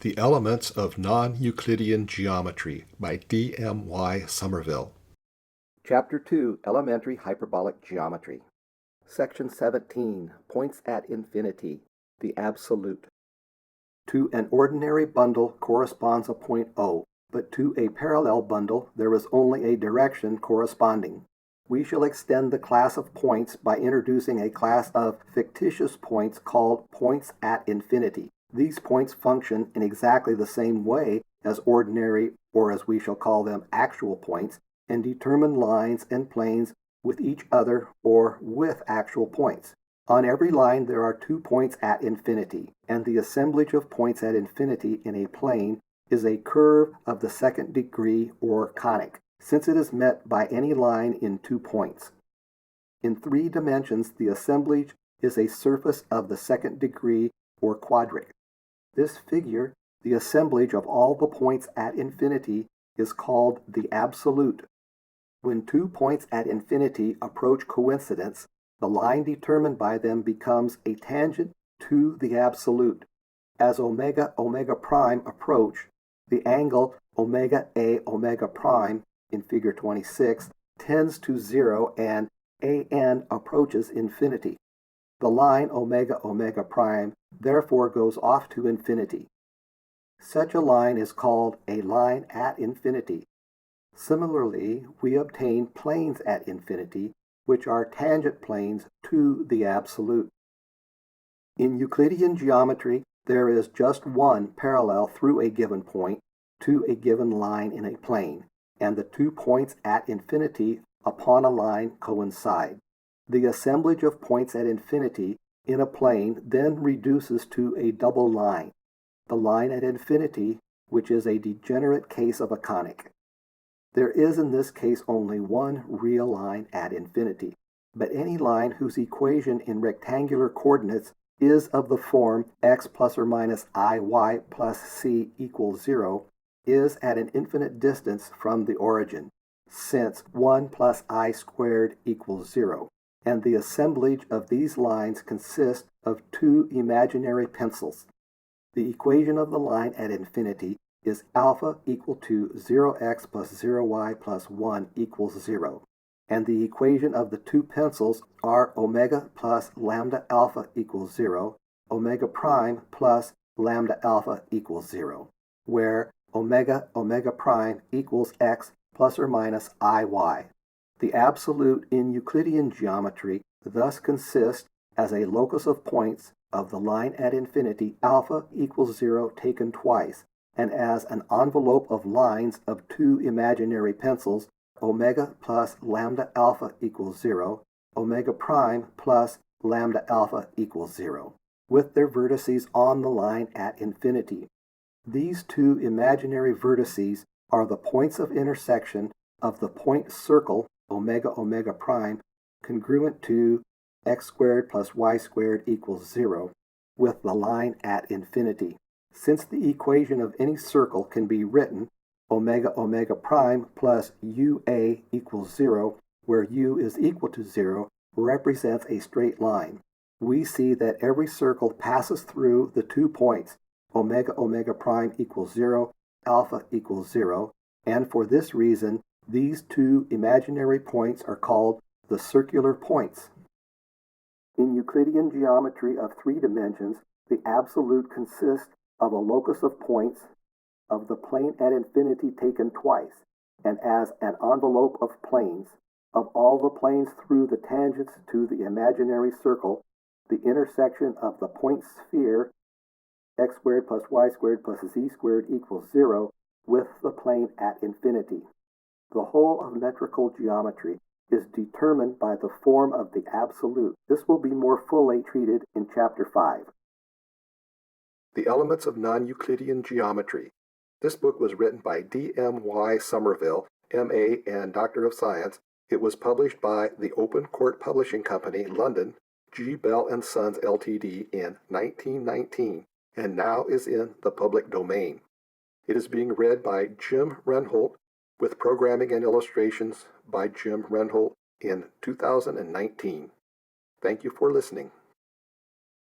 The Elements of Non-Euclidean Geometry by D.M.Y. Sommerville. Chapter 2, Elementary Hyperbolic Geometry. Section 17, Points at Infinity, the Absolute. To an ordinary bundle corresponds a point O, but to a parallel bundle there is only a direction corresponding. We shall extend the class of points by introducing a class of fictitious points called points at infinity. These points function in exactly the same way as ordinary, or as we shall call them, actual points, and determine lines and planes with each other or with actual points. On every line there are 2 points at infinity, and the assemblage of points at infinity in a plane is a curve of the second degree or conic, since it is met by any line in 2 points. In 3 dimensions, the assemblage is a surface of the second degree or quadric. This figure, the assemblage of all the points at infinity, is called the absolute. When 2 points at infinity approach coincidence, the line determined by them becomes a tangent to the absolute. As omega prime approach, the angle omega A omega prime in figure 26 tends to 0 and AN approaches infinity. The line omega prime therefore goes off to infinity. Such a line is called a line at infinity. Similarly, we obtain planes at infinity, which are tangent planes to the absolute. In Euclidean geometry, there is just one parallel through a given point to a given line in a plane, and the 2 points at infinity upon a line coincide. The assemblage of points at infinity in a plane then reduces to a double line, the line at infinity, which is a degenerate case of a conic. There is in this case only one real line at infinity, but any line whose equation in rectangular coordinates is of the form x plus or minus iy plus c equals 0 is at an infinite distance from the origin, since 1 plus I squared equals 0. And the assemblage of these lines consists of 2 imaginary pencils. The equation of the line at infinity is alpha equal to 0x plus 0y plus 1 equals 0. And the equation of the 2 pencils are omega plus lambda alpha equals 0, omega prime plus lambda alpha equals 0, where omega prime equals x plus or minus iy. The absolute in Euclidean geometry thus consists as a locus of points of the line at infinity alpha equals 0 taken twice, and as an envelope of lines of 2 imaginary pencils omega plus lambda alpha equals 0, omega prime plus lambda alpha equals 0, with their vertices on the line at infinity. These 2 imaginary vertices are the points of intersection of the point circle omega prime congruent to x squared plus y squared equals 0 with the line at infinity. Since the equation of any circle can be written omega prime plus ua equals 0, where u is equal to 0, represents a straight line, we see that every circle passes through the 2 points omega prime equals 0, alpha equals 0, and for this reason these 2 imaginary points are called the circular points. In Euclidean geometry of 3 dimensions, the absolute consists of a locus of points of the plane at infinity taken twice, and as an envelope of planes, of all the planes through the tangents to the imaginary circle, the intersection of the point sphere x squared plus y squared plus z squared equals 0 with the plane at infinity. The whole of metrical geometry is determined by the form of the absolute. This will be more fully treated in Chapter 5. The Elements of Non-Euclidean Geometry. This book was written by D.M.Y. Sommerville, M.A. and Doctor of Science. It was published by the Open Court Publishing Company, London, G. Bell & Sons, Ltd. in 1919, and now is in the public domain. It is being read by Jim Renholt, with programming and illustrations by Jim Renholt in 2019. Thank you for listening.